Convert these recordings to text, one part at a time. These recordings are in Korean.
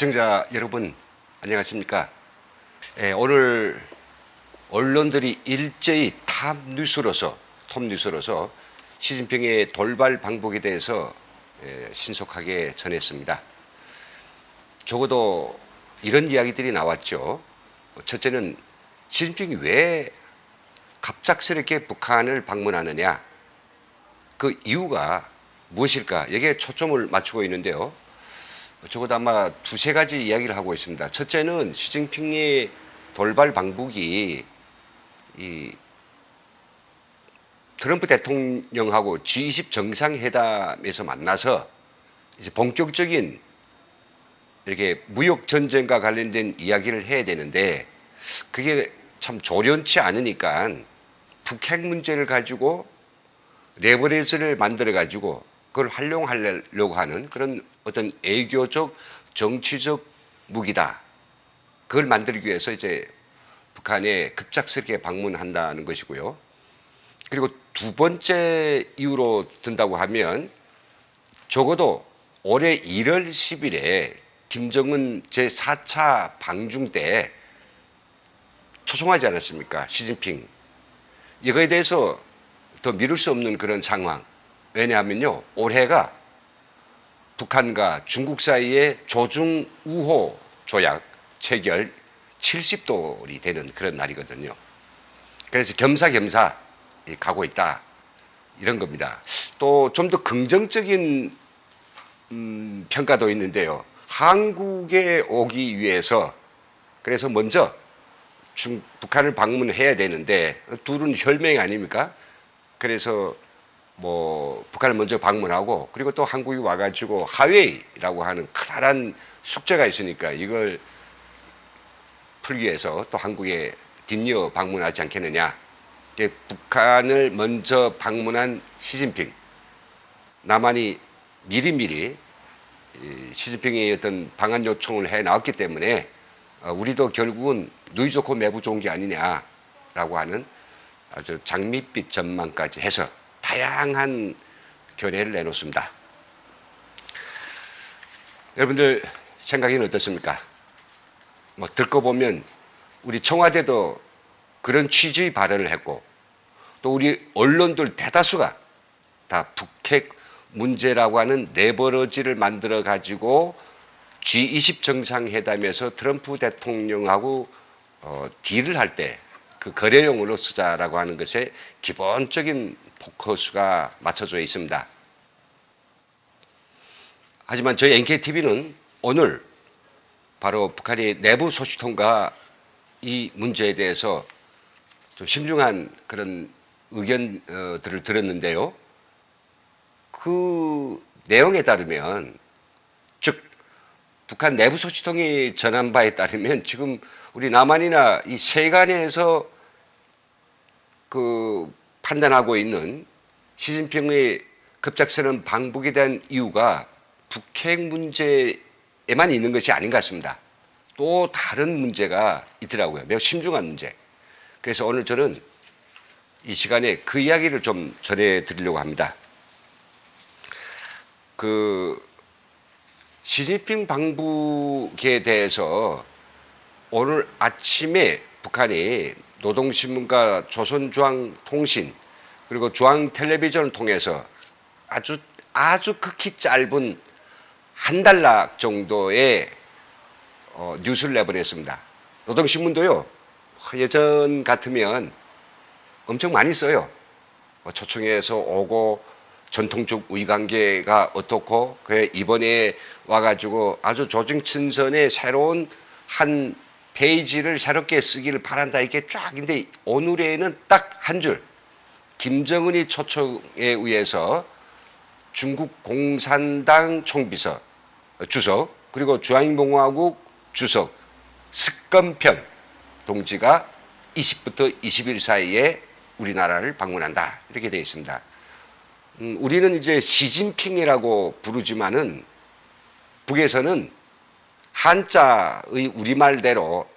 시청자 여러분 안녕하십니까? 오늘 언론들이 일제히 톱뉴스로서 시진핑의 돌발 방북에 대해서 신속하게 전했습니다. 적어도 이런 이야기들이 나왔죠. 첫째는 시진핑이 왜 갑작스럽게 북한을 방문하느냐, 그 이유가 무엇일까, 여기에 초점을 맞추고 있는데요. 적어도 아마 두세 가지 이야기를 하고 있습니다. 첫째는 시진핑의 돌발 방북이 이 트럼프 대통령하고 G20 정상회담에서 만나서 이제 본격적인 이렇게 무역 전쟁과 관련된 이야기를 해야 되는데, 그게 참 조련치 않으니까 북핵 문제를 가지고 레버리지를 만들어 가지고 그걸 활용하려고 하는 그런 어떤 애교적 정치적 무기다. 그걸 만들기 위해서 이제 북한에 급작스럽게 방문한다는 것이고요. 그리고 두 번째 이유로 든다고 하면, 적어도 올해 1월 10일에 김정은 제4차 방중 때 초청하지 않았습니까? 시진핑. 이거에 대해서 더 미룰 수 없는 그런 상황. 왜냐하면요, 올해가 북한과 중국 사이의 조중 우호 조약 체결 70돌이 되는 그런 날이거든요. 그래서 겸사겸사 가고 있다, 이런 겁니다. 또 좀 더 긍정적인 평가도 있는데요. 한국에 오기 위해서, 그래서 먼저 북한을 방문해야 되는데, 둘은 혈맹 아닙니까? 그래서 북한을 먼저 방문하고, 그리고 또 한국이 와가지고 하웨이라고 하는 커다란 숙제가 있으니까 이걸 풀기 위해서 또 한국에 뒷이어 방문하지 않겠느냐. 북한을 먼저 방문한 시진핑, 남한이 미리미리 시진핑의 어떤 방한 요청을 해 나왔기 때문에 우리도 결국은 누이 좋고 매부 좋은 게 아니냐라고 하는 아주 장밋빛 전망까지 해서 다양한 견해를 내놓습니다. 여러분들 생각에는 어떻습니까? 듣고 보면 우리 청와대도 그런 취지의 발언을 했고, 또 우리 언론들 대다수가 다 북핵 문제라고 하는 레버러지를 만들어 가지고 G20 정상회담에서 트럼프 대통령하고 딜을 할 때 그 거래용으로 쓰자라고 하는 것에 기본적인 포커스가 맞춰져 있습니다. 하지만 저희 NKTV는 오늘 바로 북한의 내부 소식통과 이 문제에 대해서 좀 신중한 그런 의견들을 들었는데요. 그 내용에 따르면, 즉 북한 내부 소식통이 전한 바에 따르면, 지금 우리 남한이나 이 세간에서 그 판단하고 있는 시진핑의 급작스러운 방북에 대한 이유가 북핵 문제에만 있는 것이 아닌 것 같습니다. 또 다른 문제가 있더라고요. 매우 심중한 문제. 그래서 오늘 저는 이 시간에 그 이야기를 좀 전해드리려고 합니다. 그 시진핑 방북에 대해서 오늘 아침에 북한이 노동신문과 조선중앙통신 그리고 중앙텔레비전을 통해서 아주 극히 짧은 한 달락 정도의 뉴스를 내보냈습니다. 노동신문도요, 예전 같으면 엄청 많이 써요. 초청해서 오고 전통적 우위관계가 어떻고, 그 이번에 와가지고 아주 조정친선의 새로운 한 페이지를 새롭게 쓰기를 바란다, 이렇게 쫙. 근데 오늘에는 딱 한 줄, 김정은이 초청에 의해서 중국 공산당 총비서 주석 그리고 주한인민공화국 주석 스건평 동지가 20부터 20일 사이에 우리나라를 방문한다, 이렇게 되어 있습니다. 우리는 이제 시진핑이라고 부르지만은 북에서는 한자의 우리말대로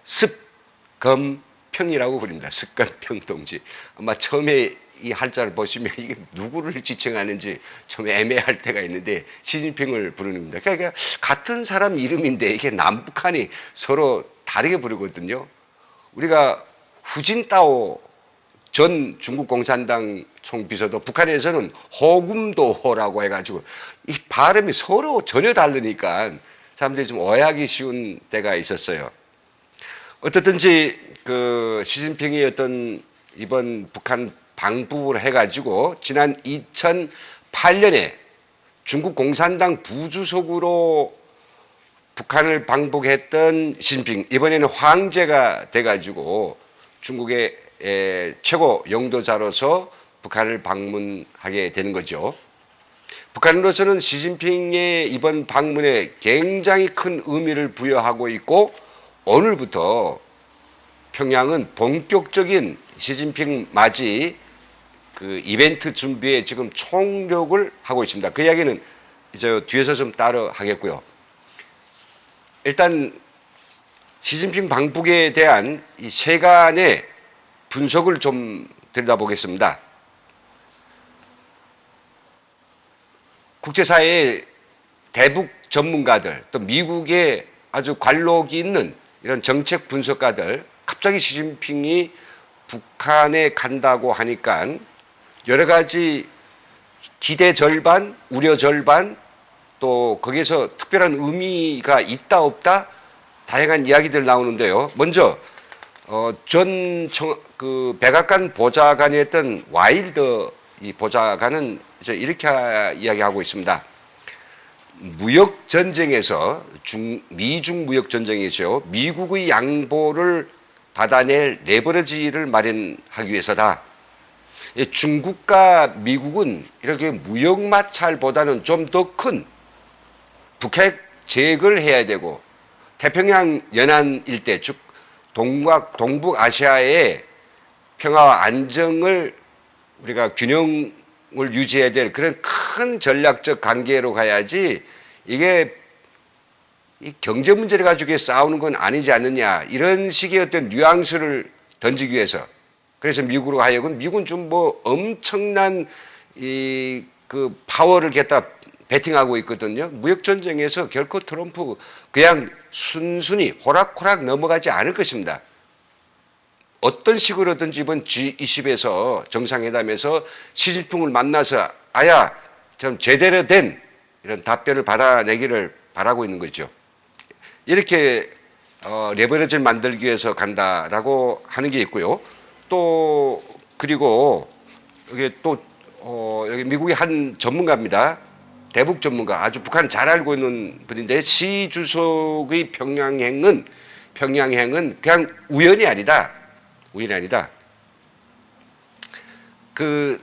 습검평이라고 부릅니다. 습검평 동지. 아마 처음에 이 할자를 보시면 이게 누구를 지칭하는지 좀 애매할 때가 있는데 시진핑을 부르는 겁니다. 그러니까 같은 사람 이름인데 이게 남북한이 서로 다르게 부르거든요. 우리가 후진따오 전 중국 공산당 총비서도 북한에서는 호금도호라고 해가지고 이 발음이 서로 전혀 다르니까 사람들이 좀 오해하기 쉬운 때가 있었어요. 어떻든지 그 시진핑이 어떤 이번 북한 방북을 해가지고 지난 2008년에 중국 공산당 부주석으로 북한을 방북했던 시진핑, 이번에는 황제가 돼가지고 중국의 최고 영도자로서 북한을 방문하게 되는 거죠. 북한으로서는 시진핑의 이번 방문에 굉장히 큰 의미를 부여하고 있고 오늘부터 평양은 본격적인 시진핑 맞이 그 이벤트 준비에 지금 총력을 하고 있습니다. 그 이야기는 이제 뒤에서 좀 따로 하겠고요. 일단 시진핑 방북에 대한 이 세간의 분석을 좀 들여다보겠습니다. 국제사회의 대북 전문가들, 또 미국의 아주 관록이 있는 이런 정책 분석가들, 갑자기 시진핑이 북한에 간다고 하니까 여러 가지 기대 절반, 우려 절반, 또 거기에서 특별한 의미가 있다 없다 다양한 이야기들 나오는데요. 먼저 그 백악관 보좌관이었던 와일더 이 보좌관은 이제 이렇게 이야기하고 있습니다. 무역 전쟁에서 미중 무역 전쟁이죠. 미국의 양보를 받아낼 레버리지를 마련하기 위해서다. 중국과 미국은 이렇게 무역 마찰보다는 좀 더 큰 북핵 제거를 해야 되고 태평양 연안 일대 즉 동북아시아의 평화와 안정을 우리가 균형을 유지해야 될 그런 큰 전략적 관계로 가야지 이게 이 경제 문제를 가지고 싸우는 건 아니지 않느냐 이런 식의 어떤 뉘앙스를 던지기 위해서 그래서 미국으로 하여금 미국은 좀 뭐 엄청난 이 그 파워를 갖다 베팅하고 있거든요. 무역 전쟁에서 결코 트럼프 그냥 순순히 호락호락 넘어가지 않을 것입니다. 어떤 식으로든지 이번 G20에서 정상회담에서 시진핑을 만나서 아야 좀 제대로 된 이런 답변을 받아내기를 바라고 있는 거죠. 이렇게 레버리지를 만들기 위해서 간다라고 하는 게 있고요. 또 그리고 여기 또 여기 미국의 한 전문가입니다. 대북 전문가 아주 북한 잘 알고 있는 분인데 시 주석의 평양행은 그냥 우연이 아니다. 그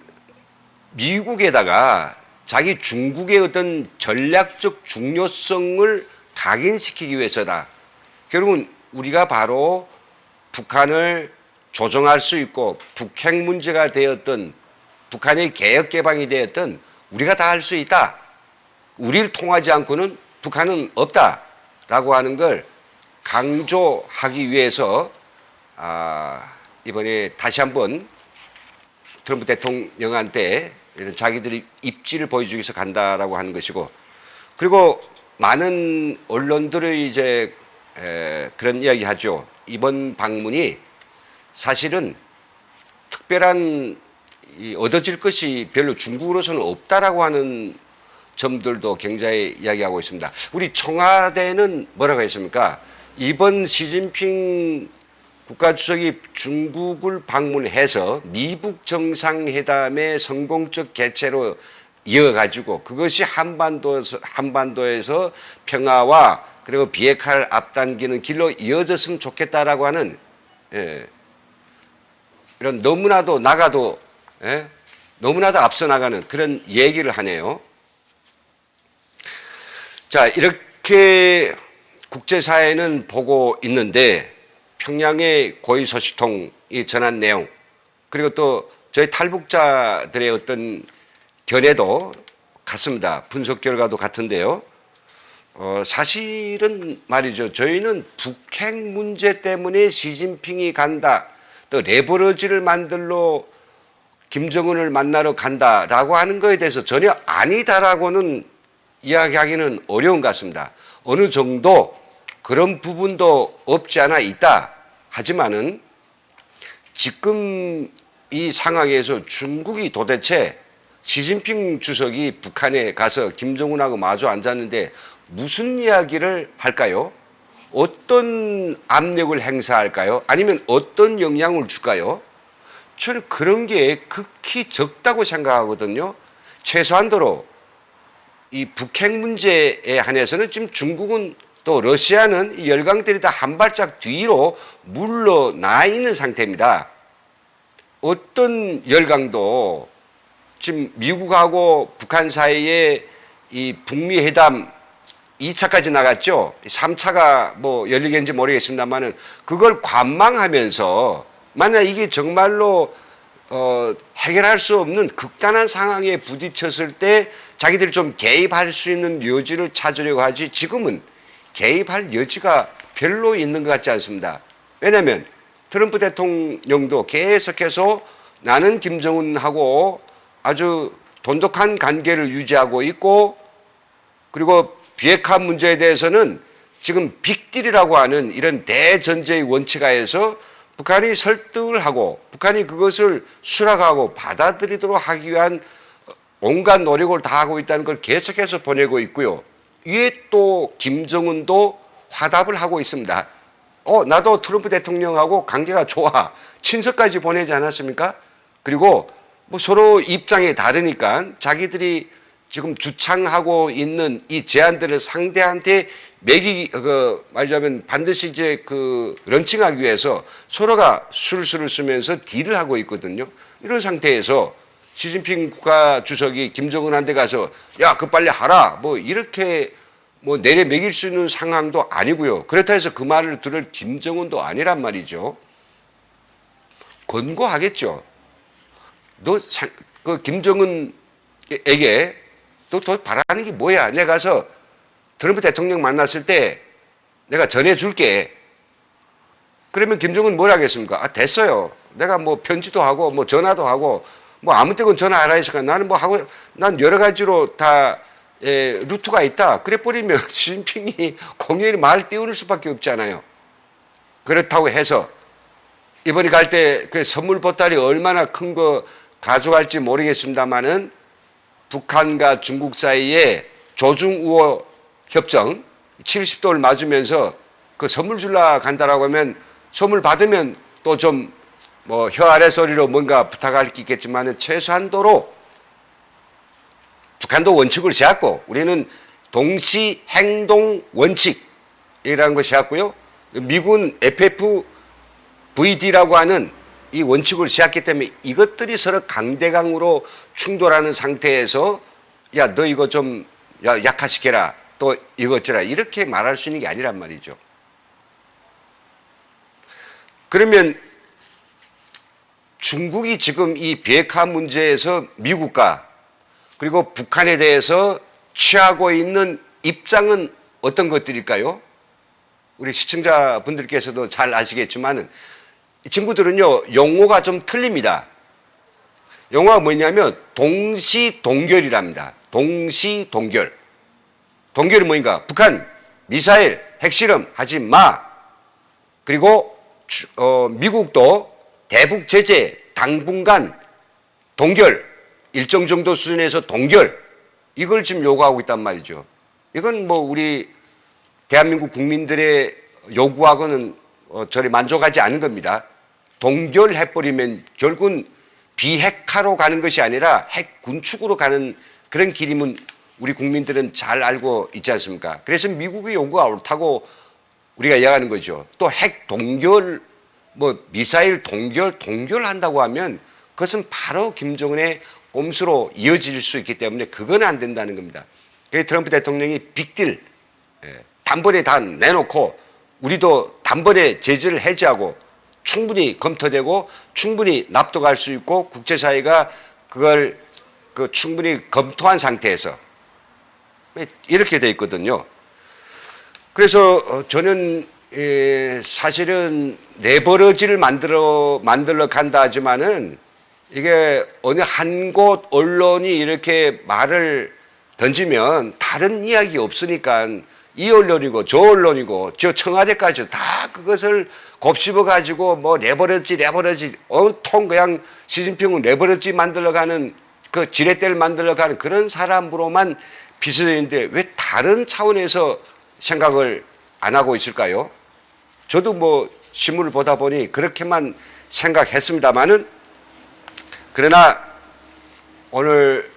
미국에다가 자기 중국의 어떤 전략적 중요성을 각인시키기 위해서다. 결국은 우리가 바로 북한을 조정할 수 있고 북핵 문제가 되었던 북한의 개혁 개방이 되었던 우리가 다 할 수 있다. 우리를 통하지 않고는 북한은 없다라고 하는 걸 강조하기 위해서 이번에 다시 한번 트럼프 대통령한테 이런 자기들이 입지를 보여주기 위해서 간다라고 하는 것이고 그리고 많은 언론들이 이제 그런 이야기 하죠. 이번 방문이 사실은 특별한 얻어질 것이 별로 중국으로서는 없다라고 하는 점들도 굉장히 이야기하고 있습니다. 우리 청와대는 뭐라고 했습니까? 이번 시진핑 국가주석이 중국을 방문해서 미북 정상회담의 성공적 개최로 이어가지고 그것이 한반도에서 평화와 그리고 비핵화를 앞당기는 길로 이어졌으면 좋겠다라고 하는 이런 너무나도 앞서 나가는 그런 얘기를 하네요. 자, 이렇게 국제사회는 보고 있는데 평양의 고위 소식통이 전한 내용 그리고 또 저희 탈북자들의 어떤 견해도 같습니다. 분석 결과도 같은데요. 사실은 말이죠. 저희는 북핵 문제 때문에 시진핑이 간다. 또 레버리지를 만들러 김정은을 만나러 간다라고 하는 거에 대해서 전혀 아니다라고는 이야기하기는 어려운 것 같습니다. 어느 정도 그런 부분도 없지 않아 있다. 하지만은 지금 이 상황에서 중국이 도대체 시진핑 주석이 북한에 가서 김정은하고 마주 앉았는데 무슨 이야기를 할까요? 어떤 압력을 행사할까요? 아니면 어떤 영향을 줄까요? 저는 그런 게 극히 적다고 생각하거든요. 최소한도로 이 북핵 문제에 한해서는 지금 중국은 또 러시아는 이 열강들이 다 한 발짝 뒤로 물러나 있는 상태입니다. 어떤 열강도 지금 미국하고 북한 사이에 이 북미 회담 2차까지 나갔죠. 3차가 뭐 열리겠는지 모르겠습니다만은 그걸 관망하면서 만약 이게 정말로 해결할 수 없는 극단한 상황에 부딪혔을 때 자기들이 좀 개입할 수 있는 여지를 찾으려고 하지 지금은 개입할 여지가 별로 있는 것 같지 않습니다. 왜냐하면 트럼프 대통령도 계속해서 나는 김정은하고 아주 돈독한 관계를 유지하고 있고 그리고 비핵화 문제에 대해서는 지금 빅딜이라고 하는 이런 대전제의 원칙하에서 북한이 설득을 하고 북한이 그것을 수락하고 받아들이도록 하기 위한 온갖 노력을 다하고 있다는 걸 계속해서 보내고 있고요. 위에 또 김정은도 화답을 하고 있습니다. 나도 트럼프 대통령하고 관계가 좋아. 친서까지 보내지 않았습니까? 그리고 뭐 서로 입장이 다르니까 자기들이 지금 주창하고 있는 이 제안들을 상대한테 말하자면 반드시 이제 런칭하기 위해서 서로가 술수를 쓰면서 딜을 하고 있거든요. 이런 상태에서 시진핑 국가 주석이 김정은한테 가서 야, 그거 빨리 하라. 뭐 이렇게 뭐 내려 매길 수 있는 상황도 아니고요. 그렇다 해서 그 말을 들을 김정은도 아니란 말이죠. 권고하겠죠. 그 김정은에게 너 더 바라는 게 뭐야? 내가 가서 트럼프 대통령 만났을 때 내가 전해줄게. 그러면 김정은 뭘 하겠습니까? 됐어요. 내가 뭐 편지도 하고 뭐 전화도 하고 뭐 아무 때건 전화하라 했으니까 나는 뭐 하고 난 여러 가지로 다 루트가 있다. 그래 버리면 시진핑이 공연히 말 띄우는 수밖에 없잖아요. 그렇다고 해서 이번에 갈 때 그 선물 보따리 얼마나 큰 거 가져갈지 모르겠습니다만은 북한과 중국 사이에 조중우호 협정 70도를 맞으면서 그 선물 줄라 간다라고 하면 선물 받으면 또 좀 뭐 혀 아래 소리로 뭔가 부탁할 게 있겠지만은 최소한도로 북한도 원칙을 세웠고 우리는 동시 행동 원칙이라는 것이 세웠고요. 미군 FFVD라고 하는 이 원칙을 세웠기 때문에 이것들이 서로 강대강으로 충돌하는 상태에서 야, 너 이거 좀 약화시켜라. 또 이것저라 이렇게 말할 수 있는 게 아니란 말이죠. 그러면 중국이 지금 이 비핵화 문제에서 미국과 그리고 북한에 대해서 취하고 있는 입장은 어떤 것들일까요? 우리 시청자분들께서도 잘 아시겠지만은 이 친구들은요, 용어가 좀 틀립니다. 용어가 뭐냐면 동시동결이랍니다. 동시동결. 동결이 뭐인가? 북한 미사일 핵실험 하지 마. 그리고 미국도 대북 제재 당분간 동결, 일정 정도 수준에서 동결, 이걸 지금 요구하고 있단 말이죠. 이건 뭐 우리 대한민국 국민들의 요구하고는 저리 만족하지 않은 겁니다. 동결해버리면 결국은 비핵화로 가는 것이 아니라 핵 군축으로 가는 그런 길임은 우리 국민들은 잘 알고 있지 않습니까? 그래서 미국의 요구가 옳다고 우리가 이야기하는 거죠. 또 핵 동결, 뭐 미사일 동결한다고 하면 그것은 바로 김정은의 꼼수로 이어질 수 있기 때문에 그건 안 된다는 겁니다. 그래서 트럼프 대통령이 빅딜, 단번에 다 내놓고 우리도 단번에 제재를 해제하고 충분히 검토되고 충분히 납득할 수 있고 국제사회가 그걸 충분히 검토한 상태에서 이렇게 돼 있거든요. 그래서 저는 사실은 내버려지를 만들러 간다 하지만은 이게 어느 한 곳 언론이 이렇게 말을 던지면 다른 이야기 없으니까 이 언론이고 저 언론이고 저 청와대까지 다 그것을 곱씹어 가지고 뭐 레버러지 온통 그냥 시진핑은 레버러지 만들어가는 그 지렛대를 만들어가는 그런 사람으로만 비춰져 있는데 왜 다른 차원에서 생각을 안 하고 있을까요? 저도 뭐 신문을 보다 보니 그렇게만 생각했습니다만은, 그러나 오늘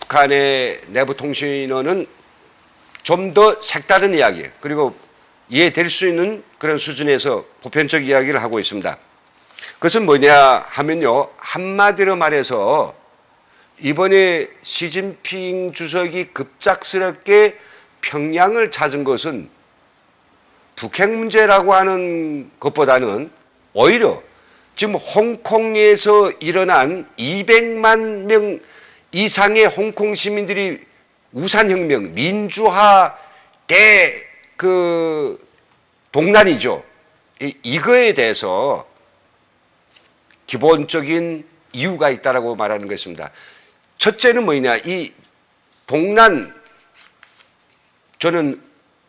북한의 내부통신원은 좀 더 색다른 이야기, 그리고 이해될 수 있는 그런 수준에서 보편적 이야기를 하고 있습니다. 그것은 뭐냐 하면요, 한마디로 말해서 이번에 시진핑 주석이 급작스럽게 평양을 찾은 것은 북핵 문제라고 하는 것보다는 오히려 지금 홍콩에서 일어난 200만 명 이상의 홍콩 시민들이 우산혁명, 민주화 동란이죠. 이거에 대해서 기본적인 이유가 있다라고 말하는 것입니다. 첫째는 뭐냐, 이 동란, 저는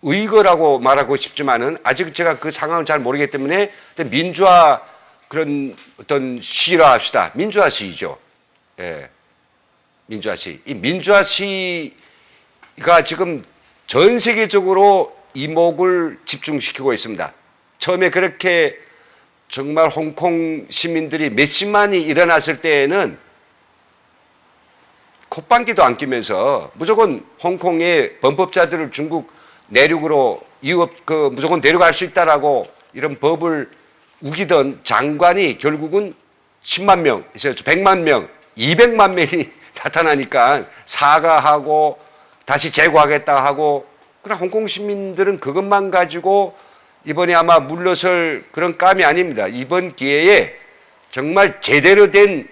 의거라고 말하고 싶지만은 아직 제가 그 상황을 잘 모르기 때문에 민주화 그런 어떤 시라 합시다. 민주화 시죠. 예. 민주화 시. 이 민주화 시가 지금 전 세계적으로 이목을 집중시키고 있습니다. 처음에 그렇게 정말 홍콩 시민들이 몇십만이 일어났을 때에는 콧방귀도 안 끼면서 무조건 홍콩의 범법자들을 중국 내륙으로 무조건 데려갈 수 있다라고 이런 법을 우기던 장관이 결국은 10만 명, 100만 명, 200만 명이 나타나니까 사과하고 다시 재고하겠다 하고, 그러나 홍콩 시민들은 그것만 가지고 이번에 아마 물러설 그런 감이 아닙니다. 이번 기회에 정말 제대로 된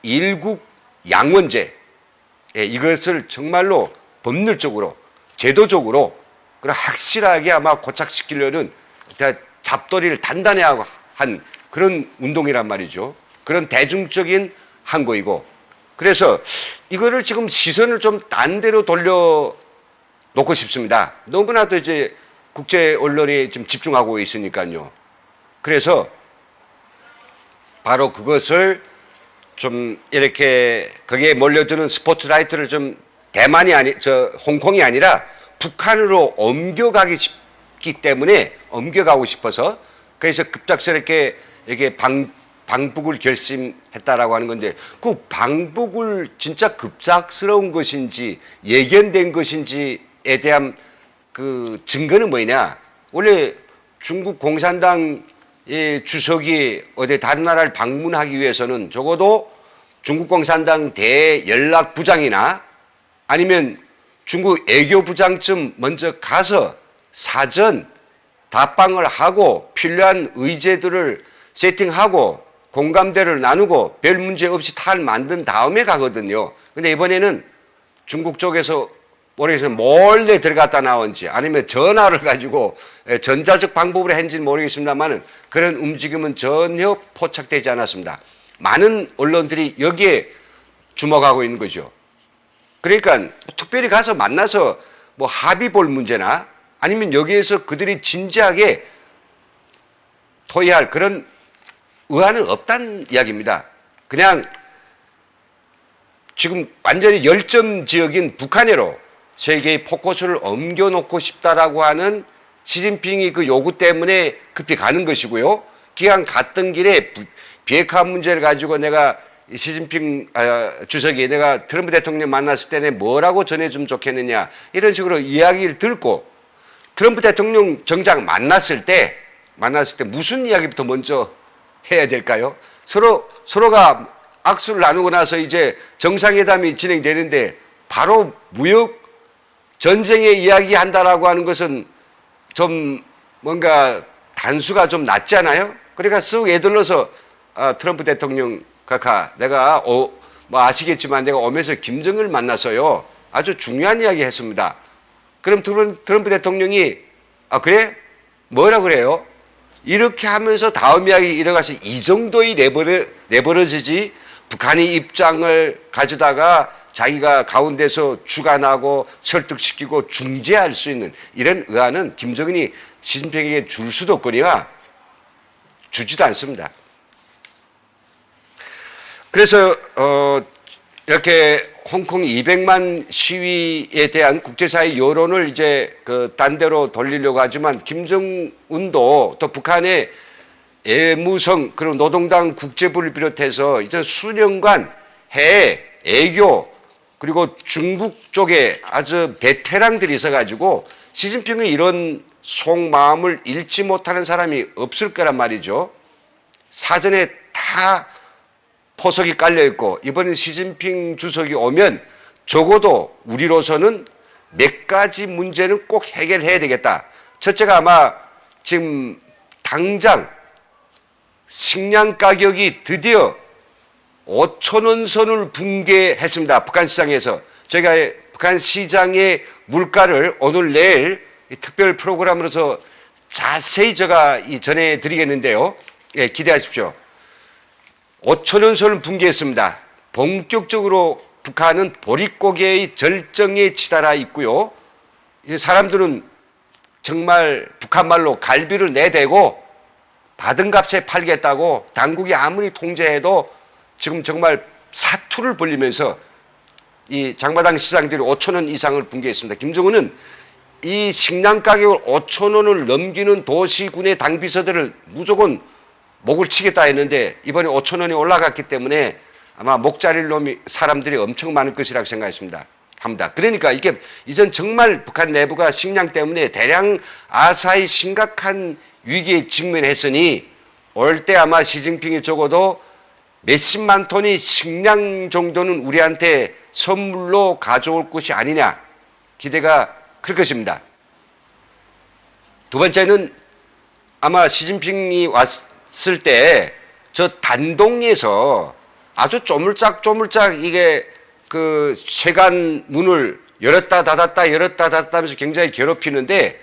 일국 양원제, 이것을 정말로 법률적으로 제도적으로 그런 확실하게 아마 고착시키려는 잡돌이를 단단히 하고 한 그런 운동이란 말이죠. 그런 대중적인 항거이고, 그래서 이거를 지금 시선을 좀 딴 데로 돌려 놓고 싶습니다. 너무나도 이제 국제 언론이 지금 집중하고 있으니까요. 그래서 바로 그것을 좀 이렇게 거기에 몰려드는 스포트라이트를 좀 홍콩이 아니라 북한으로 옮겨가기 싶기 때문에 옮겨가고 싶어서, 그래서 급작스럽게 이렇게 방북을 결심했다라고 하는 건데, 그 방북을 진짜 급작스러운 것인지 예견된 것인지에 대한 그 증거는 뭐냐? 원래 중국 공산당 주석이 어디 다른 나라를 방문하기 위해서는 적어도 중국 공산당 대연락부장이나 아니면 중국 애교부장쯤 먼저 가서 사전 답방을 하고 필요한 의제들을 세팅하고 공감대를 나누고 별 문제 없이 탈 만든 다음에 가거든요. 근데 이번에는 중국 쪽에서 모르겠어요. 몰래 들어갔다 나온지 아니면 전화를 가지고 전자적 방법으로 했는지는 모르겠습니다만 그런 움직임은 전혀 포착되지 않았습니다. 많은 언론들이 여기에 주목하고 있는 거죠. 그러니까 특별히 가서 만나서 뭐 합의 볼 문제나 아니면 여기에서 그들이 진지하게 토의할 그런 의안은 없다는 이야기입니다. 그냥 지금 완전히 열점 지역인 북한으로 세계의 포커스를 옮겨놓고 싶다라고 하는 시진핑이 그 요구 때문에 급히 가는 것이고요. 기왕 갔던 길에 비핵화 문제를 가지고 내가 시진핑 주석이 내가 트럼프 대통령 만났을 때 뭐라고 전해주면 좋겠느냐 이런 식으로 이야기를 듣고 트럼프 대통령 정작 만났을 때 무슨 이야기부터 먼저 해야 될까요? 서로가 악수를 나누고 나서 이제 정상회담이 진행되는데 바로 무역 전쟁의 이야기 한다라고 하는 것은 좀 뭔가 단수가 좀 낮잖아요. 그러니까 쓱 애들러서 트럼프 대통령 카카 내가 뭐 아시겠지만 내가 오면서 김정을 만나서요 아주 중요한 이야기 했습니다. 그럼 트럼프 대통령이 그래? 뭐라 그래요? 이렇게 하면서 다음 이야기 이어가서 이 정도의 내버려지지 북한의 입장을 가져다가 자기가 가운데서 주관하고 설득시키고 중재할 수 있는 이런 의안은 김정은이 시진핑에게 줄 수도 없거니와 주지도 않습니다. 그래서 이렇게 홍콩 200만 시위에 대한 국제사회 여론을 이제 딴 데로 돌리려고 하지만 김정은도 또 북한의 애무성 그리고 노동당 국제부를 비롯해서 이제 수년간 해외 애교 그리고 중국 쪽에 아주 베테랑들이 있어가지고 시진핑의 이런 속마음을 잃지 못하는 사람이 없을 거란 말이죠. 사전에 다 포석이 깔려있고 이번에 시진핑 주석이 오면 적어도 우리로서는 몇 가지 문제는 꼭 해결해야 되겠다. 첫째가 아마 지금 당장 식량 가격이 드디어 5,000원 선을 붕괴했습니다. 북한 시장에서. 저희가 북한 시장의 물가를 오늘 내일 특별 프로그램으로서 자세히 제가 전해드리겠는데요. 예, 기대하십시오. 5,000원 선을 붕괴했습니다. 본격적으로 북한은 보릿고개의 절정에 치달아 있고요. 사람들은 정말 북한 말로 갈비를 내대고 받은 값에 팔겠다고 당국이 아무리 통제해도 지금 정말 사투를 벌리면서 이 장마당 시장들이 5,000원 이상을 붕괴했습니다. 김정은은 이 식량 가격을 5,000원을 넘기는 도시군의 당비서들을 무조건 목을 치겠다 했는데 이번에 5,000원이 올라갔기 때문에 아마 목 자릴 놈이 사람들이 엄청 많을 것이라고 생각했습니다. 합니다. 그러니까 이게 이전 정말 북한 내부가 식량 때문에 대량 아사히 심각한 위기에 직면했으니 올 때 아마 시진핑이 적어도 몇십만 톤의 식량 정도는 우리한테 선물로 가져올 것이 아니냐 기대가 클 것입니다. 두 번째는 아마 시진핑이 왔을 때 저 단동에서 아주 쪼물짝 이게 그 세관 문을 열었다 닫았다 하면서 굉장히 괴롭히는데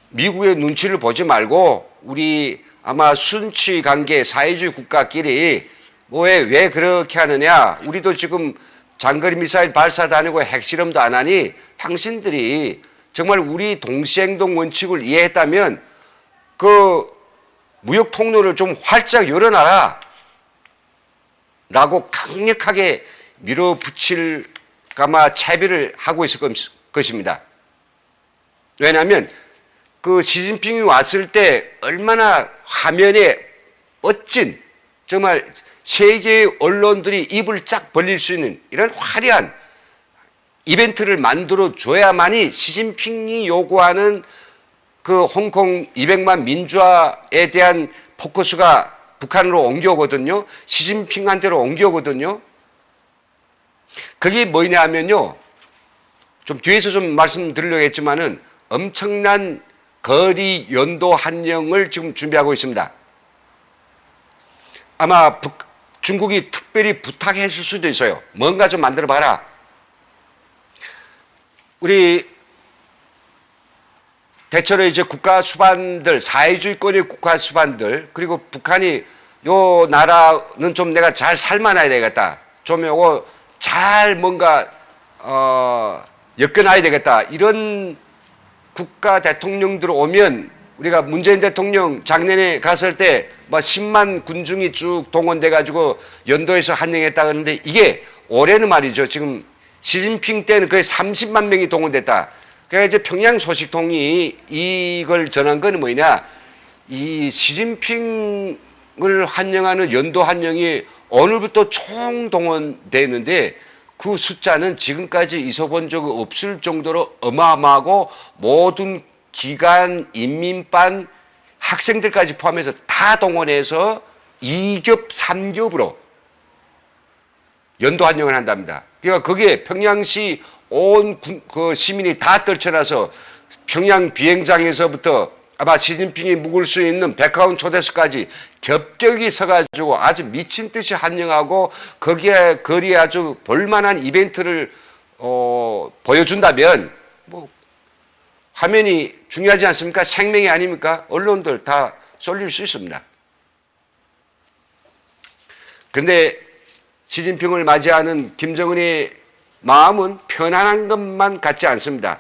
미국의 눈치를 보지 말고 우리 아마 순치 관계 사회주의 국가끼리 왜 그렇게 하느냐. 우리도 지금 장거리 미사일 발사도 아니고 핵실험도 안 하니 당신들이 정말 우리 동시행동 원칙을 이해했다면 그 무역 통로를 좀 활짝 열어놔라 라고 강력하게 밀어붙일 아마 채비를 하고 있을 것입니다. 왜냐하면 그 시진핑이 왔을 때 얼마나 화면에 멋진 정말 세계의 언론들이 입을 쫙 벌릴 수 있는 이런 화려한 이벤트를 만들어 줘야만이 시진핑이 요구하는 그 홍콩 200만 민주화에 대한 포커스가 북한으로 옮겨오거든요. 시진핑한테로 옮겨오거든요. 그게 뭐냐 하면요. 좀 뒤에서 좀 말씀드리려고 했지만은 엄청난 거리 연도 한령을 지금 준비하고 있습니다. 아마 중국이 특별히 부탁했을 수도 있어요. 뭔가 좀 만들어 봐라. 우리 대체로 이제 국가 수반들, 사회주의권의 국가 수반들, 그리고 북한이 요 나라는 좀 내가 잘 살만해야 되겠다. 좀 요거 잘 뭔가, 엮어놔야 되겠다. 이런 국가 대통령들 오면 우리가 문재인 대통령 작년에 갔을 때 뭐 10만 군중이 쭉 동원돼가지고 연도에서 한영했다 그러는데 이게 올해는 말이죠. 지금 시진핑 때는 거의 30만 명이 동원됐다. 그러니까 이제 평양 소식통이 이걸 전한 건 뭐냐. 이 시진핑을 환영하는 연도 환영이 오늘부터 총동원되는데 그 숫자는 지금까지 있어본 적 없을 정도로 어마어마하고 모든 기관, 인민반, 학생들까지 포함해서 다 동원해서 2겹, 3겹으로 연도 환영을 한답니다. 그러니까 거기에 평양시 온 그 시민이 다 떨쳐나서 평양 비행장에서부터 아마 시진핑이 묵을 수 있는 백화원 초대석까지 겹겹이 서가지고 아주 미친 듯이 환영하고 거기에 거리에 아주 볼만한 이벤트를 보여준다면 뭐 화면이 중요하지 않습니까? 생명이 아닙니까? 언론들 다 쏠릴 수 있습니다. 그런데 시진핑을 맞이하는 김정은의 마음은 편안한 것만 같지 않습니다.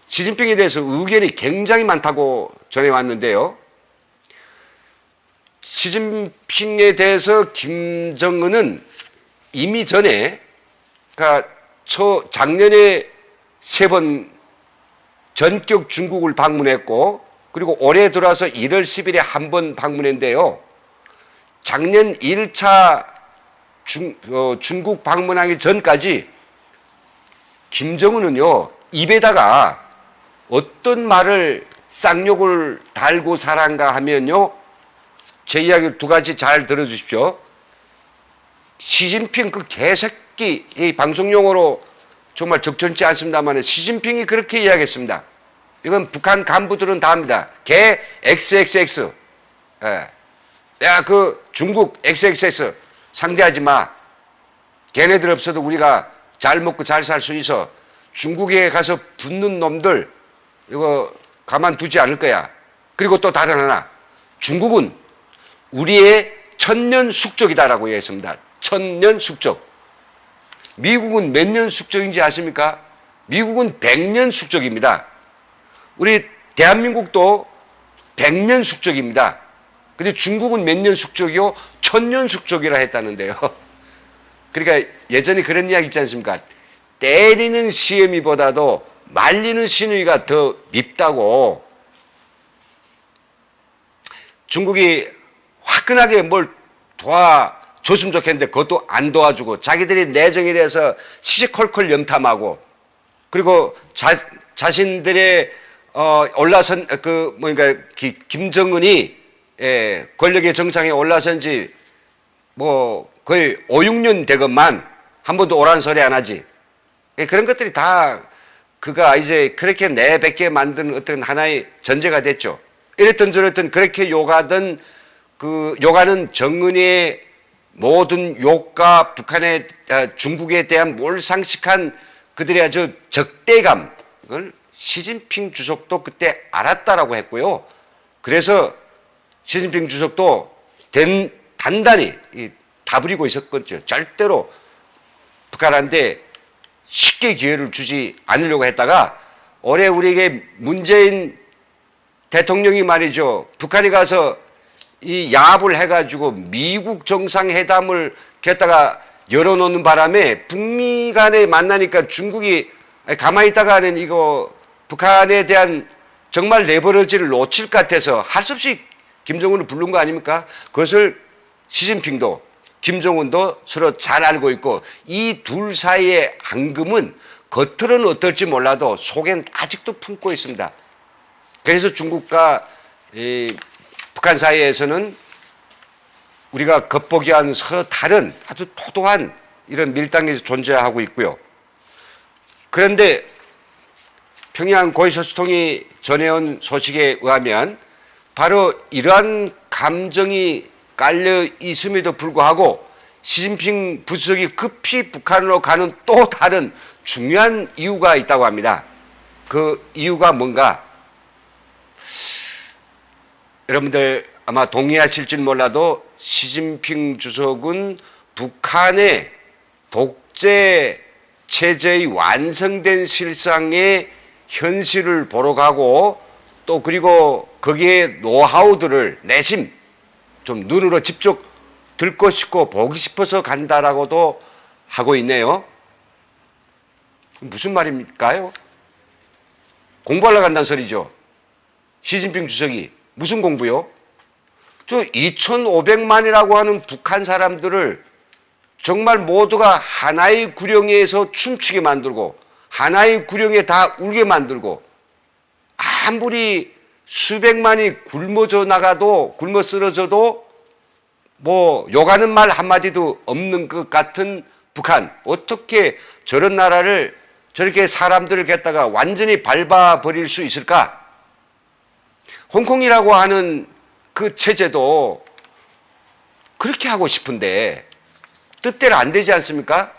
시진핑에 대해서 의견이 굉장히 많다고 전해왔는데요. 시진핑에 대해서 김정은은 이미 전에, 그러니까 작년에 3번 전격 중국을 방문했고, 그리고 올해 들어와서 1월 10일에 한 번 방문했는데요. 작년 1차 중국 방문하기 전까지 김정은은요, 입에다가 어떤 말을 쌍욕을 달고 살았는가 하면요, 제 이야기 2가지 잘 들어주십시오. 시진핑 그 개새끼, 이 방송용어로 정말 적절치 않습니다만 시진핑이 그렇게 이야기했습니다. 이건 북한 간부들은 다 합니다. 개 XXX. 예. 야, 그 중국 XXX 상대하지 마. 걔네들 없어도 우리가 잘 먹고 잘 살 수 있어. 중국에 가서 붙는 놈들 이거 가만두지 않을 거야. 그리고 또 다른 하나. 중국은 우리의 천년 숙적이다라고 얘기했습니다. 천년 숙적. 미국은 몇 년 숙적인지 아십니까? 미국은 100년 숙적입니다. 우리 대한민국도 100년 숙적입니다. 근데 중국은 몇 년 숙적이요? 1000년 숙적이라 했다는데요. 그러니까 예전에 그런 이야기 있지 않습니까? 때리는 시애미보다도 말리는 시누이가 더 밉다고. 중국이 화끈하게 뭘 도와줬으면 좋겠는데 그것도 안 도와주고, 자기들이 내정에 대해서 시시콜콜 염탐하고, 그리고 자신들의 올라선 김정은이 권력의 정상에 올라선 지 뭐 거의 5, 6년 되건만 한 번도 옳은 소리 안 하지. 그런 것들이 다 그가 이제 그렇게 내뱉게 만드는 어떤 하나의 전제가 됐죠. 이랬던 저랬던 그렇게 욕하던 욕하는 정은이의 모든 욕과 북한의 중국에 대한 몰상식한 그들의 아주 적대감, 그걸 시진핑 주석도 그때 알았다라고 했고요. 그래서 시진핑 주석도 단단히 다부리고 있었겠죠. 절대로 북한한테 쉽게 기회를 주지 않으려고 했다가 올해 우리에게 문재인 대통령이 말이죠. 북한에 가서 이 야합을 해가지고 미국 정상회담을 갖다가 열어놓는 바람에 북미 간에 만나니까 중국이 가만히 있다가는 이거 북한에 대한 정말 레버리지를 놓칠 것 같아서 할 수 없이 김정은을 부른 거 아닙니까? 그것을 시진핑도 김정은도 서로 잘 알고 있고, 이 둘 사이의 앙금은 겉으로는 어떨지 몰라도 속엔 아직도 품고 있습니다. 그래서 중국과 북한 사이에서는 우리가 겉보기와는 서로 다른 아주 토도한 이런 밀당이 존재하고 있고요. 그런데 평양 고위소통이 전해온 소식에 의하면 바로 이러한 감정이 깔려 있음에도 불구하고 시진핑 부주석이 급히 북한으로 가는 또 다른 중요한 이유가 있다고 합니다. 그 이유가 뭔가? 여러분들 아마 동의하실지 몰라도 시진핑 주석은 북한의 독재 체제의 완성된 실상의 현실을 보러 가고, 또 그리고 거기에 노하우들을 내심 좀 눈으로 직접 듣고 싶고 보기 싶어서 간다라고도 하고 있네요. 무슨 말입니까요? 공부하러 간다는 소리죠. 시진핑 주석이 무슨 공부요? 저 2,500만이라고 하는 북한 사람들을 정말 모두가 하나의 구령에서 춤추게 만들고 하나의 구령에 다 울게 만들고, 아무리 수백만이 굶어져 나가도, 굶어 쓰러져도 뭐 욕하는 말 한마디도 없는 것 같은 북한, 어떻게 저런 나라를 저렇게 사람들을 갖다가 완전히 밟아버릴 수 있을까? 홍콩이라고 하는 그 체제도 그렇게 하고 싶은데 뜻대로 안 되지 않습니까?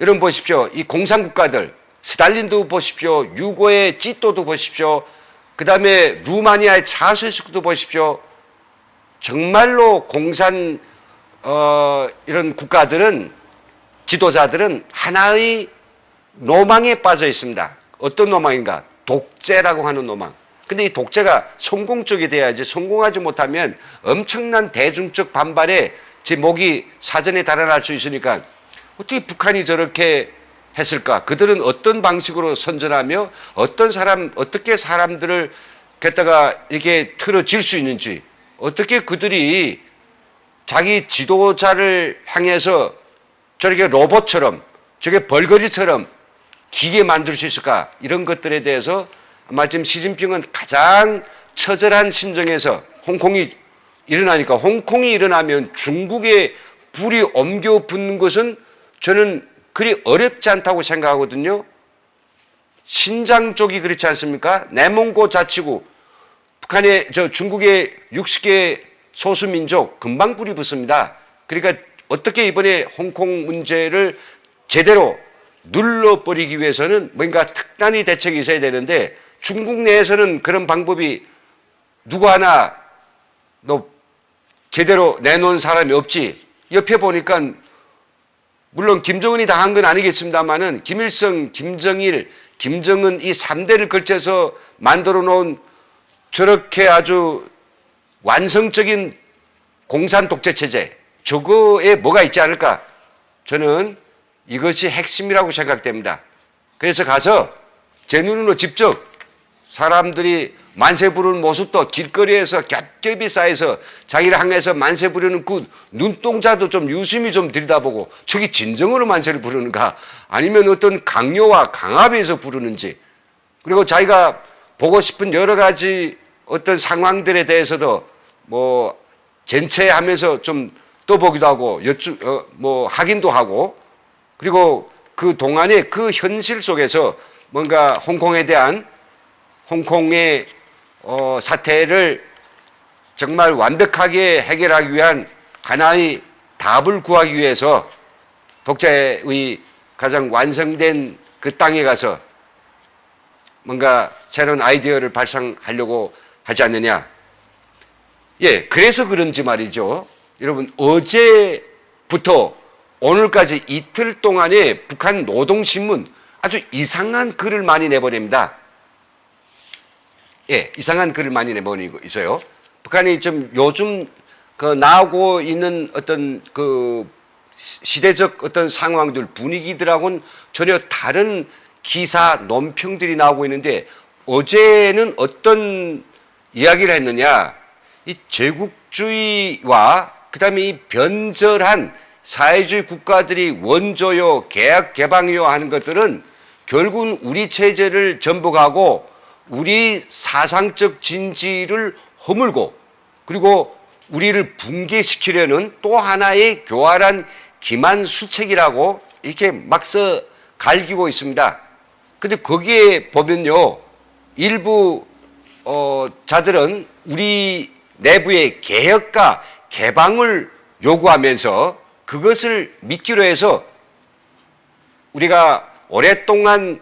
여러분 보십시오. 이 공산국가들, 스탈린도 보십시오. 유고의 찌또도 보십시오. 그다음에 루마니아의 차세스크도 보십시오. 정말로 이런 국가들은 지도자들은 하나의 노망에 빠져 있습니다. 어떤 노망인가? 독재라고 하는 노망. 근데 이 독재가 성공적이 돼야지, 성공하지 못하면 엄청난 대중적 반발에 제 목이 사전에 달아날 수 있으니까 어떻게 북한이 저렇게 했을까? 그들은 어떤 방식으로 선전하며 어떻게 사람들을 갖다가 이렇게 틀어질 수 있는지, 어떻게 그들이 자기 지도자를 향해서 저렇게 로봇처럼, 저게 벌거리처럼 기계 만들 수 있을까? 이런 것들에 대해서 아마 지금 시진핑은 가장 처절한 심정에서 홍콩이 일어나니까, 홍콩이 일어나면 중국에 불이 옮겨 붙는 것은 저는 그리 어렵지 않다고 생각하거든요. 신장 쪽이 그렇지 않습니까? 내몽고 자치구, 중국의 60개 소수민족 금방 불이 붙습니다. 그러니까 어떻게 이번에 홍콩 문제를 제대로 눌러버리기 위해서는 뭔가 특단의 대책이 있어야 되는데, 중국 내에서는 그런 방법이 누구 하나 제대로 내놓은 사람이 없지. 옆에 보니까 물론 김정은이 다 한 건 아니겠습니다만은 김일성, 김정일, 김정은 이 3대를 걸쳐서 만들어 놓은 저렇게 아주 완성적인 공산 독재 체제, 저거에 뭐가 있지 않을까? 저는 이것이 핵심이라고 생각됩니다. 그래서 가서 제 눈으로 직접 사람들이 만세 부르는 모습도 길거리에서 겹겹이 쌓여서 자기를 향해서 만세 부르는 그 눈동자도 좀 유심히 좀 들여다보고, 저기 진정으로 만세를 부르는가 아니면 어떤 강요와 강압에서 부르는지, 그리고 자기가 보고 싶은 여러 가지 어떤 상황들에 대해서도 전체하면서 좀 떠보기도 하고 확인도 하고, 그리고 그 동안에 그 현실 속에서 뭔가 홍콩의 사태를 정말 완벽하게 해결하기 위한 하나의 답을 구하기 위해서 독재의 가장 완성된 그 땅에 가서 뭔가 새로운 아이디어를 발상하려고 하지 않느냐. 예, 그래서 그런지 말이죠. 여러분, 어제부터 오늘까지 이틀 동안에 북한 노동신문 아주 이상한 글을 많이 내보냅니다. 예, 이상한 글을 많이 내보내고 있어요. 북한이 좀 요즘 나오고 있는 어떤 시대적 어떤 상황들, 분위기들하고는 전혀 다른 기사, 논평들이 나오고 있는데, 어제는 어떤 이야기를 했느냐. 이 제국주의와 그다음에 이 변절한 사회주의 국가들이 원조요, 계약 개방요 하는 것들은 결국은 우리 체제를 전복하고 우리 사상적 진지를 허물고, 그리고 우리를 붕괴시키려는 또 하나의 교활한 기만수책이라고 이렇게 막서 갈기고 있습니다. 근데 거기에 보면요, 일부 자들은 우리 내부의 개혁과 개방을 요구하면서 그것을 믿기로 해서 우리가 오랫동안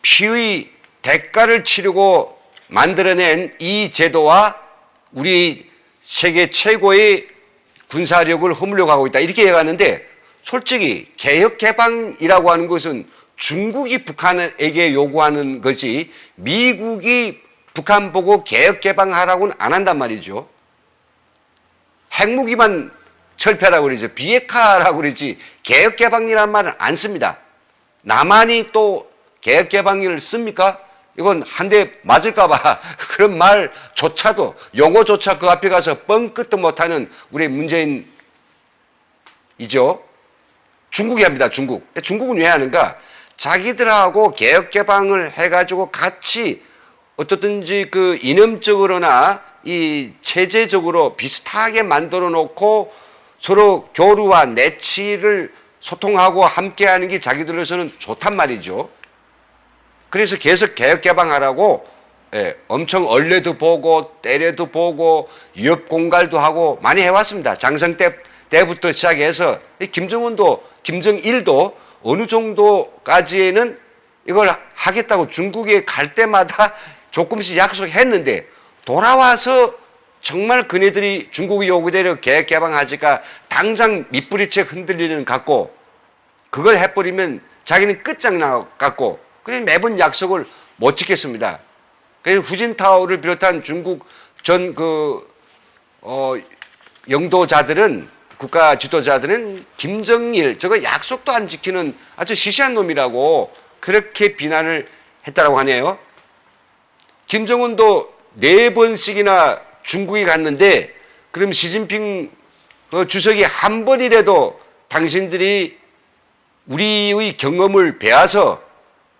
피의 대가를 치르고 만들어낸 이 제도와 우리 세계 최고의 군사력을 허물려고 하고 있다, 이렇게 얘기하는데, 솔직히 개혁 개방이라고 하는 것은 중국이 북한에게 요구하는 것이 미국이 북한 보고 개혁 개방하라고는 안 한단 말이죠. 핵무기만 철폐라고 그러죠. 비핵화라고 그러지 개혁 개방이라는 말은 안 씁니다. 남한이 또 개혁 개방을 씁니까? 이건 한 대 맞을까봐 그런 말조차도, 용어조차 그 앞에 가서 뻥끗도 못하는 우리 문재인이죠. 중국이 합니다. 중국은 왜 하는가? 자기들하고 개혁 개방을 해가지고 같이 어떻든지 그 이념적으로나 이 체제적으로 비슷하게 만들어 놓고 서로 교류와 내치를 소통하고 함께하는 게 자기들로서는 좋단 말이죠. 그래서 계속 개혁 개방하라고 엄청 얼레도 보고 때려도 보고 위협 공갈도 하고 많이 해왔습니다. 장성 때부터 시작해서 김정일도 어느 정도까지는 이걸 하겠다고 중국에 갈 때마다 조금씩 약속했는데 돌아와서 정말 그네들이 중국의 요구대로 계획 개방하니까 당장 밑부리채 흔들리는 것 같고 그걸 해버리면 자기는 끝장나 갖고 그래서 매번 약속을 못 지켰습니다. 그래서 후진타오를 비롯한 중국 전 영도자들은 국가 지도자들은 김정일 저거 약속도 안 지키는 아주 시시한 놈이라고 그렇게 비난을 했다라고 하네요. 김정은도 4번씩이나 중국에 갔는데 그럼 시진핑 주석이 한 번이라도 당신들이 우리의 경험을 배워서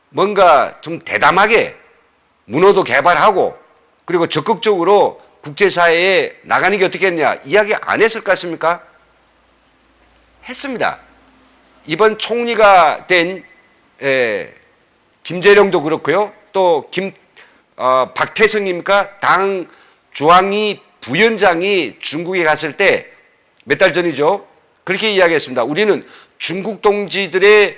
뭔가 좀 대담하게 문호도 개발하고 그리고 적극적으로 국제사회에 나가는 게 어떻겠냐 이야기 안 했을 것 같습니까? 했습니다. 이번 총리가 된 김재룡도 그렇고요. 또 박태성입니까? 당 중앙위 부위원장이 중국에 갔을 때 몇 달 전이죠. 그렇게 이야기했습니다. 우리는 중국 동지들의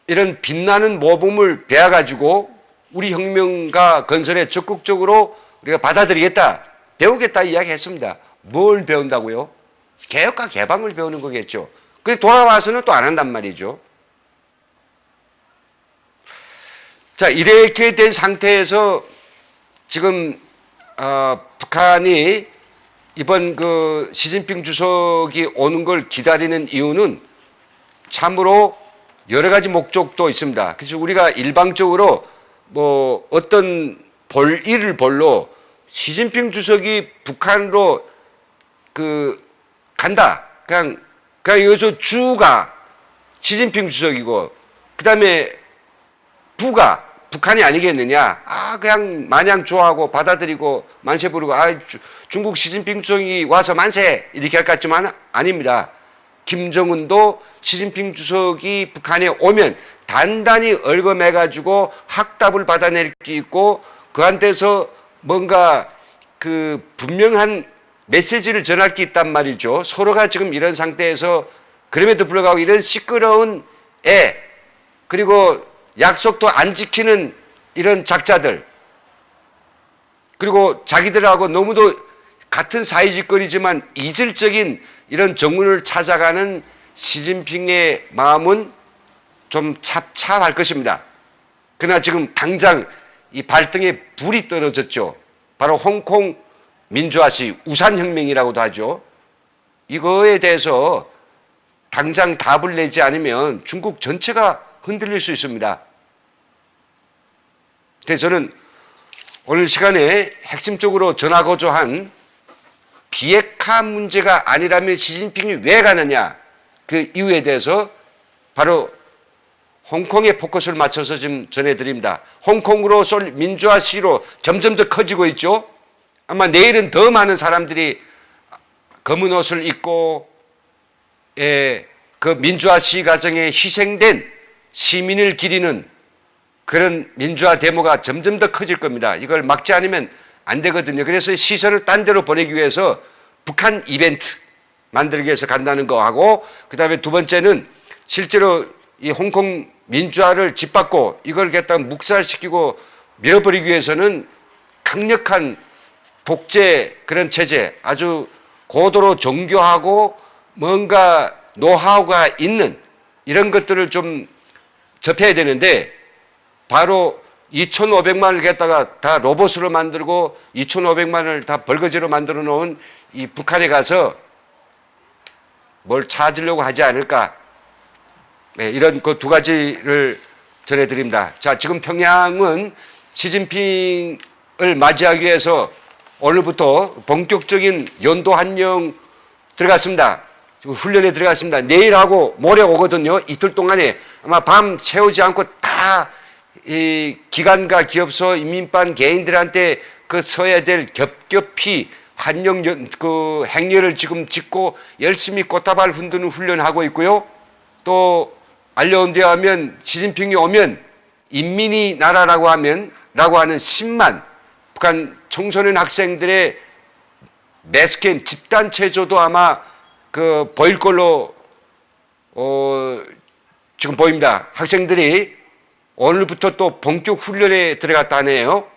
이런 빛나는 모범을 배워가지고 우리 혁명가 건설에 적극적으로 우리가 받아들이겠다, 배우겠다 이야기했습니다. 뭘 배운다고요? 개혁과 개방을 배우는 거겠죠. 그래서 돌아와서는 또 안 한단 말이죠. 자, 이렇게 된 상태에서 지금 북한이 이번 시진핑 주석이 오는 걸 기다리는 이유는 참으로 여러 가지 목적도 있습니다. 그래서 우리가 일방적으로 뭐 어떤 일을 볼로 시진핑 주석이 북한으로 간다. 그냥 여기서 주가 시진핑 주석이고 그다음에 부가 북한이 아니겠느냐. 그냥 마냥 좋아하고 받아들이고 만세 부르고 중국 시진핑 주석이 와서 만세 이렇게 할 것 같지만 아닙니다. 김정은도 시진핑 주석이 북한에 오면 단단히 얽어매가지고 학답을 받아낼 게 있고 그한테서 뭔가 분명한 메시지를 전할 게 있단 말이죠. 서로가 지금 이런 상태에서 그럼에도 불구하고 이런 시끄러운 그리고 약속도 안 지키는 이런 작자들 그리고 자기들하고 너무도 같은 사이짓거리지만 이질적인 이런 정문을 찾아가는 시진핑의 마음은 좀 찹찹할 것입니다. 그러나 지금 당장 이 발등에 불이 떨어졌죠. 바로 홍콩 민주화시 우산혁명이라고도 하죠. 이거에 대해서 당장 답을 내지 않으면 중국 전체가 흔들릴 수 있습니다. 그래서 저는 오늘 시간에 핵심적으로 전하고자 한 비핵화 문제가 아니라면 시진핑이 왜 가느냐 그 이유에 대해서 바로 홍콩에 포커스를 맞춰서 지금 전해드립니다. 홍콩으로 쏠 민주화 시로 점점 더 커지고 있죠. 아마 내일은 더 많은 사람들이 검은 옷을 입고 그 민주화 시 과정에 희생된 시민을 기리는 그런 민주화 데모가 점점 더 커질 겁니다. 이걸 막지 않으면 안 되거든요. 그래서 시선을 딴 데로 보내기 위해서 북한 이벤트 만들기 위해서 간다는 거 하고 그다음에 두 번째는 실제로 이 홍콩 민주화를 짓밟고 이걸 갖다 묵살시키고 밀어버리기 위해서는 강력한 독재 그런 체제 아주 고도로 정교하고 뭔가 노하우가 있는 이런 것들을 좀 접해야 되는데 바로 2,500만을 갖다가 다 로봇으로 만들고 2,500만을 다 벌거지로 만들어 놓은 이 북한에 가서 뭘 찾으려고 하지 않을까. 이런 그 두 가지를 전해드립니다. 자, 지금 평양은 시진핑을 맞이하기 위해서 오늘부터 본격적인 연도 한령 들어갔습니다. 훈련에 들어갔습니다. 내일하고 모레 오거든요. 이틀 동안에 아마 밤 새우지 않고 다 이 기관과 기업소, 인민반 개인들한테 서야 될 겹겹이 한령 행렬을 지금 짓고 열심히 꽃다발 흔드는 훈련하고 있고요. 또 알려온 데 하면 시진핑이 오면 인민이 나라라고 하는 10만 북한 청소년 학생들의 매스캠 집단 체조도 아마 보일 걸로 지금 보입니다. 학생들이 오늘부터 또 본격 훈련에 들어갔다네요.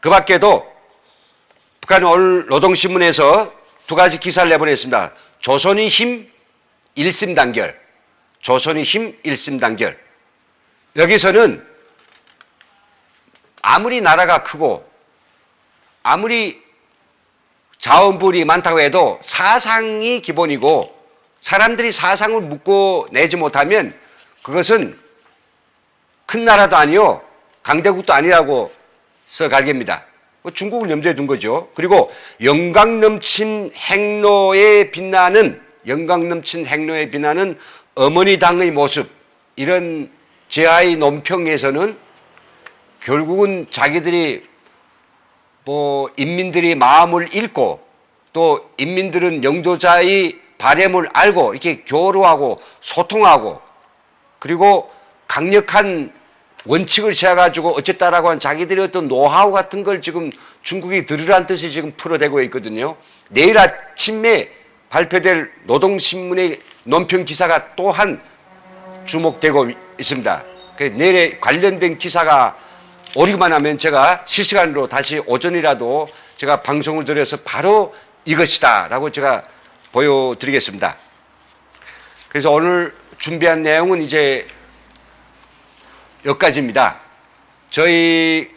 그 밖에도 북한은 오늘 노동신문에서 두 가지 기사를 내보냈습니다. 조선의 힘 일심단결, 조선의 힘 일심단결. 여기서는 아무리 나라가 크고 아무리 자원분이 많다고 해도 사상이 기본이고 사람들이 사상을 묶어내지 못하면 그것은 큰 나라도 아니요 강대국도 아니라고 써갈깁니다. 중국을 염두에 둔 거죠. 그리고 영광 넘친 행로에 빛나는 어머니 당의 모습, 이런 제하의 논평에서는 결국은 자기들이 인민들이 마음을 읽고 또 인민들은 영도자의 바램을 알고 이렇게 교류하고 소통하고 그리고 강력한 원칙을 세워가지고 어쨌다라고 한 자기들의 어떤 노하우 같은 걸 지금 중국이 들으란 뜻이 지금 풀어대고 있거든요. 내일 아침에 발표될 노동신문의 논평 기사가 또한 주목되고 있습니다. 내일에 관련된 기사가 오리기만 하면 제가 실시간으로 다시 오전이라도 제가 방송을 들여서 바로 이것이다 라고 제가 보여드리겠습니다. 그래서 오늘 준비한 내용은 이제 여기까지입니다. 저희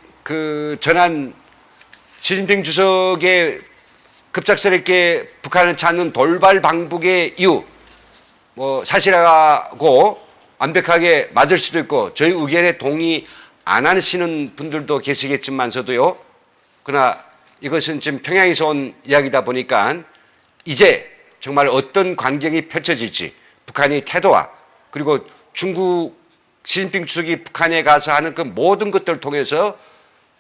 전한 시진핑 주석의 급작스럽게 북한을 찾는 돌발 방북의 이유, 사실하고 완벽하게 맞을 수도 있고 저희 의견에 동의 안 하시는 분들도 계시겠지만서도요. 그러나 이것은 지금 평양에서 온 이야기다 보니까 이제 정말 어떤 광경이 펼쳐질지 북한의 태도와 그리고 시진핑 주석이 북한에 가서 하는 그 모든 것들을 통해서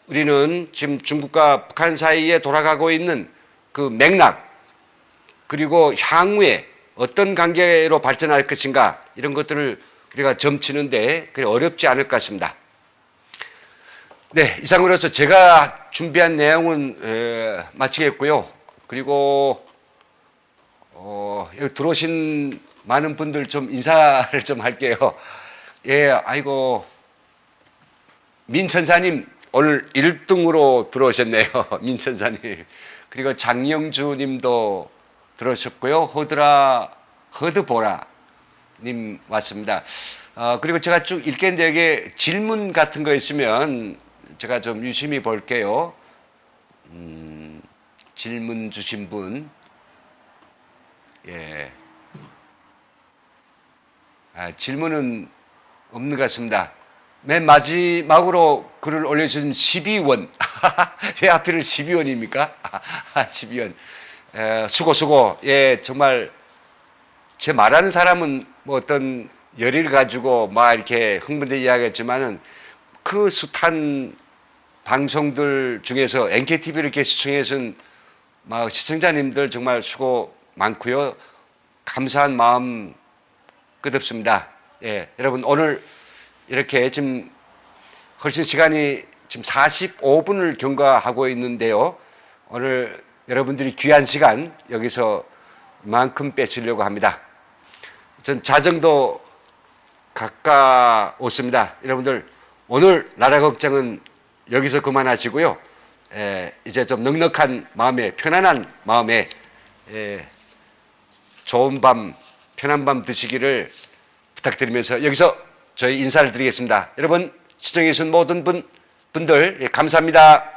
우리는 지금 중국과 북한 사이에 돌아가고 있는 그 맥락 그리고 향후에 어떤 관계로 발전할 것인가 이런 것들을 우리가 점치는데 그리 어렵지 않을 것 같습니다. 네, 이상으로서 제가 준비한 내용은 마치겠고요. 그리고 여기 들어오신 많은 분들 좀 인사를 좀 할게요. 예, 아이고 민천사님 오늘 1등으로 들어오셨네요. 민천사님. 그리고 장영주님도 들어오셨고요. 허드보라 님 왔습니다. 그리고 제가 쭉 읽겠는데 여기에 질문 같은 거 있으면 제가 좀 유심히 볼게요. 질문 주신 분. 예. 질문은 없는 것 같습니다. 맨 마지막으로 글을 올려주신 12원. 왜 하필 12원입니까? 12원. 수고. 예, 정말 제 말하는 사람은 어떤 열의를 가지고 막 이렇게 흥분되게 이야기했지만은 그 숱한 방송들 중에서 NKTV를 이렇게 시청해준 시청자님들 정말 수고 많고요. 감사한 마음 끝없습니다. 예, 여러분 오늘 이렇게 지금 훨씬 시간이 지금 45분을 경과하고 있는데요. 오늘 여러분들이 귀한 시간 여기서 이만큼 뺏으려고 합니다. 전 자정도 가까웠습니다. 여러분들 오늘 나라 걱정은 여기서 그만하시고요. 이제 좀 넉넉한 마음에 편안한 마음에 좋은 밤 편한 밤 드시기를 부탁드리면서 여기서 저희 인사를 드리겠습니다. 여러분 시청해 주신 모든 분들 감사합니다.